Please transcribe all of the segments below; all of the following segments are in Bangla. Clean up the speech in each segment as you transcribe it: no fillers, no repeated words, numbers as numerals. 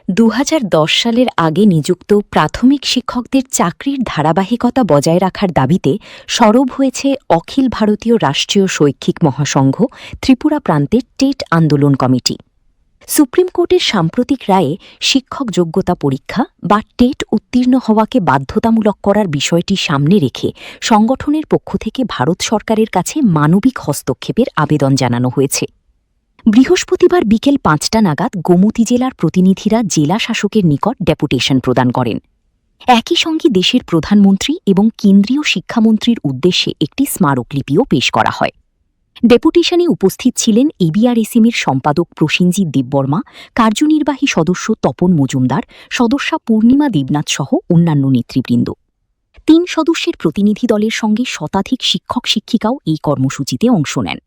২০১০ সালের আগে নিযুক্ত প্রাথমিক শিক্ষকদের চাকরির ধারাবাহিকতা বজায় রাখার দাবিতে সরব হয়েছে অখিল ভারতীয় রাষ্ট্রীয় শৈক্ষিক মহাসংঘ ত্রিপুরা প্রান্তের টেট আন্দোলন কমিটি। সুপ্রিম কোর্টের সাম্প্রতিক রায়ে শিক্ষক যোগ্যতা পরীক্ষা বা টেট উত্তীর্ণ হওয়াকে বাধ্যতামূলক করার বিষয়টি সামনে রেখে সংগঠনের পক্ষ থেকে ভারত সরকারের কাছে মানবিক হস্তক্ষেপের আবেদন জানানো হয়েছে। বৃহস্পতিবার বিকেল ৫টা নাগাদ গোমতী জেলার প্রতিনিধিরা জেলা শাসকের নিকট ডেপুটেশন প্রদান করেন। একই সঙ্গে দেশের প্রধানমন্ত্রী এবং কেন্দ্রীয় শিক্ষামন্ত্রীর উদ্দেশ্যে একটি স্মারকলিপিও পেশ করা হয়। ডেপুটেশনে উপস্থিত ছিলেন এবিআরএসএমের সম্পাদক প্রসেনজিৎ দেববর্মা, কার্যনির্বাহী সদস্য তপন মজুমদার, সদস্যা পূর্ণিমা দেবনাথ সহ অন্যান্য নেতৃবৃন্দ। ৩ সদস্যের প্রতিনিধি দলের সঙ্গে শতাধিক শিক্ষক শিক্ষিকাও এই কর্মসূচিতে অংশ নেন।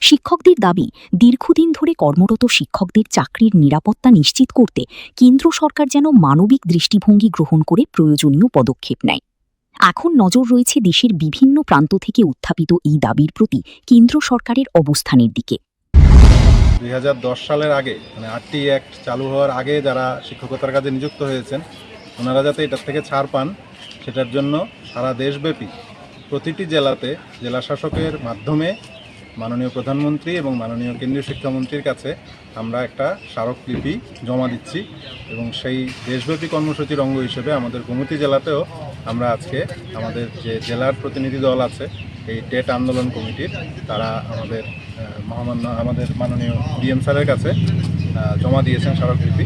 শিক্ষকদের দাবি, দীর্ঘদিন ধরে কর্মরত শিক্ষকদের চাকরির নিরাপত্তা নিশ্চিত করতে কেন্দ্র সরকার যেন মানবিক দৃষ্টিভঙ্গি গ্রহণ করে প্রয়োজনীয় পদক্ষেপ নেয়। এখন নজর রয়েছে দেশের বিভিন্ন প্রান্ত থেকে উত্থাপিত এই দাবির প্রতি কেন্দ্র সরকারের অবস্থানের দিকে। ২০১০ সালের আগে মানে আরটি অ্যাক্ট চালু হওয়ার আগে যারা শিক্ষকতার কাজে নিযুক্ত হয়েছেন ওনারা যাতে এটার থেকে ছাড় পান সেটার জন্য সারা দেশব্যাপী প্রতিটি জেলাতে জেলা শাসকের মাধ্যমে মাননীয় প্রধানমন্ত্রী এবং মাননীয় কেন্দ্রীয় শিক্ষামন্ত্রীর কাছে আমরা একটা স্মারকলিপি জমা দিচ্ছি এবং সেই দেশব্যাপী কর্মসূচির অঙ্গ হিসেবে আমাদের গোমতী জেলাতেও আমরা আজকে আমাদের যে জেলার প্রতিনিধি দল আছে এই টেট আন্দোলন কমিটির তারা আমাদের মাননীয় ডিএম স্যারের কাছে জমা দিয়েছেন স্মারকলিপি।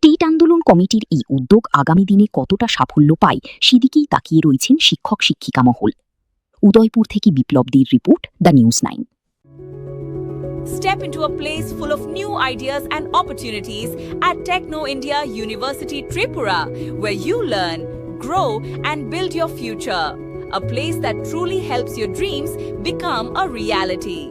টেট আন্দোলন কমিটির এই উদ্যোগ আগামী দিনে কতটা সাফল্য পায় সেদিকেই তাকিয়ে রয়েছেন শিক্ষক শিক্ষিকা মহল। উদয়পুর থেকে বিপ্লব দের report, the news 9। Step into a place full of new ideas and opportunities at Techno India University Tripura, where you learn, grow and build your future. A place that truly helps your dreams become a reality.